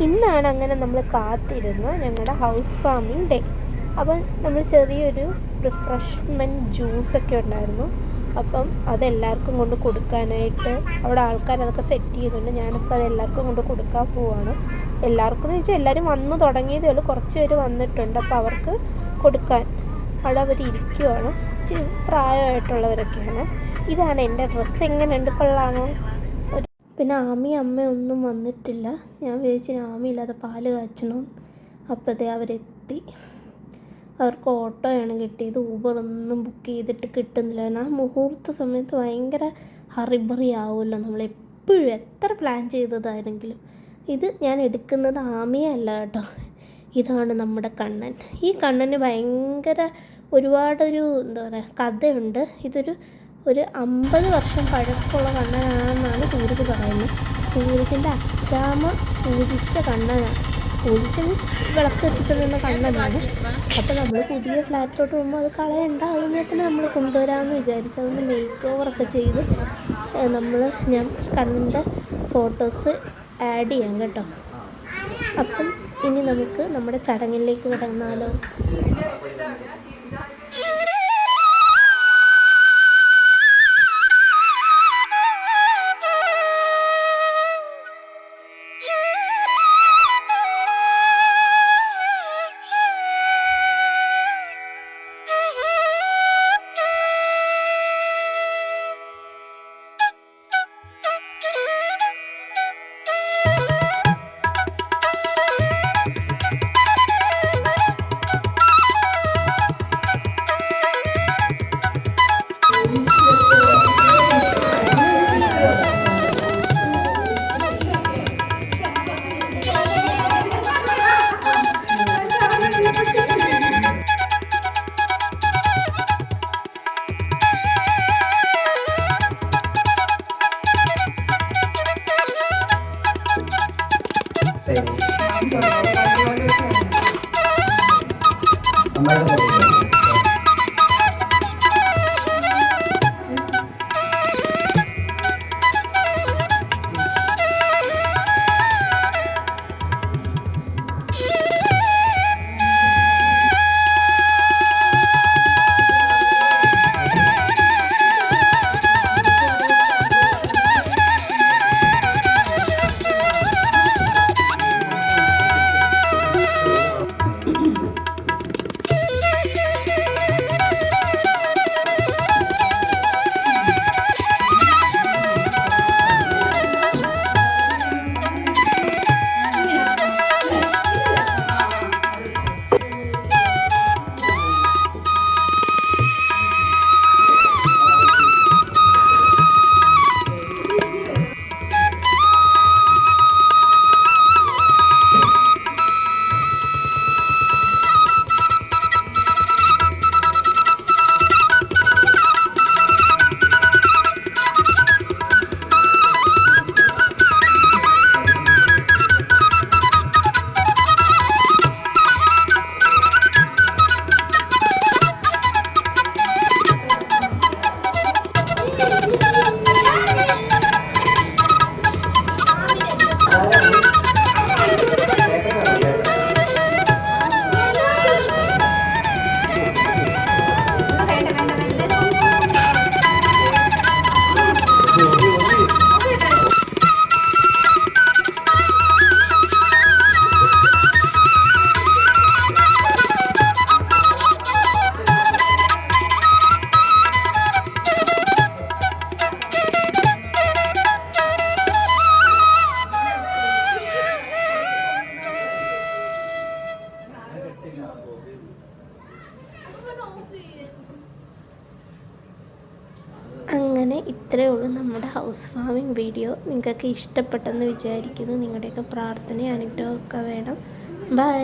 ഇന്നാണ് അങ്ങനെ നമ്മൾ കാത്തിരുന്ന ഞങ്ങളുടെ ഹൗസ് വാമിംഗ് ഡേ. അപ്പം നമ്മൾ ചെറിയൊരു റിഫ്രഷ്മെൻറ്റ് ജ്യൂസൊക്കെ ഉണ്ടായിരുന്നു. അപ്പം അതെല്ലാവർക്കും കൊണ്ട് കൊടുക്കാനായിട്ട് അവിടെ ആൾക്കാർ അതൊക്കെ സെറ്റ് ചെയ്തിട്ടുണ്ട്. ഞാനിപ്പോൾ അതെല്ലാവർക്കും കൊണ്ട് കൊടുക്കാൻ പോവാണ്. എല്ലാവർക്കും എന്ന് വെച്ചാൽ എല്ലാവരും വന്ന് തുടങ്ങിയതേ ഉള്ളൂ, കുറച്ച് പേര് വന്നിട്ടുണ്ട്. അപ്പോൾ അവർക്ക് കൊടുക്കാൻ അവിടെ അവരിയ്ക്കുകയാണ്. ഇച്ചിരി പ്രായമായിട്ടുള്ളവരൊക്കെയാണ്. ഇതാണ് എൻ്റെ ഡ്രസ്സ്. എങ്ങനെയുണ്ട്, കൊള്ളാമോ? പിന്നെ അമ്മയൊന്നും വന്നിട്ടില്ല. ഞാൻ വിചാരിച്ചു ആമിയില്ലാതെ പാല് കാച്ചണം. അപ്പോഴത്തേ അവരെത്തി. അവർക്ക് ഓട്ടോയാണ് കിട്ടിയത്. ഊബറൊന്നും ബുക്ക് ചെയ്തിട്ട് കിട്ടുന്നില്ല. കാരണം ആ മുഹൂർത്ത സമയത്ത് ഭയങ്കര ഹറിബറി ആവുമല്ലോ നമ്മളെപ്പോഴും, എത്ര പ്ലാൻ ചെയ്തതായിരുന്നെങ്കിലും. ഇത് ഞാൻ എടുക്കുന്നത് ആമിയെ അല്ല കേട്ടോ. ഇതാണ് നമ്മുടെ കണ്ണൻ. ഈ കണ്ണന് ഭയങ്കര ഒരുപാടൊരു എന്താ പറയുക കഥയുണ്ട്. ഒരു 50 വർഷം പഴക്കമുള്ള കണ്ണനാണെന്നാണ് സൂരജ് പറയുന്നത്. സൂരജിൻ്റെ അച്ചാമ്മ പൂജിച്ച കണ്ണനാണ്. പൂജിച്ച മീൻസ് വിളക്ക് എത്തിച്ചുകൊണ്ടിരുന്ന കണ്ണനാണ്. അപ്പോൾ നമ്മൾ പുതിയ ഫ്ലാറ്റിലോട്ട് പോകുമ്പോൾ അത് കളയണ്ട, അതിനെ തന്നെ നമ്മൾ കൊണ്ടുവരാമെന്ന് വിചാരിച്ചു. അതൊന്ന് മേക്ക് ഓവറൊക്കെ ചെയ്ത് ഞാൻ കണ്ണൻ്റെ ഫോട്ടോസ് ആഡ് ചെയ്യാം കേട്ടോ. അപ്പം ഇനി നമുക്ക് നമ്മുടെ ചടങ്ങിലേക്ക് കിടന്നാലോ. അങ്ങനെ ഇത്രയേ ഉള്ളൂ നമ്മുടെ ഹൗസ് വാമിംഗ് വീഡിയോ. നിങ്ങൾക്ക് ഇഷ്ടപ്പെട്ടെന്ന് വിചാരിക്കുന്നു. നിങ്ങളുടെയൊക്കെ പ്രാർത്ഥനയും അനുഗ്രഹമൊക്കെ വേണം. ബൈ.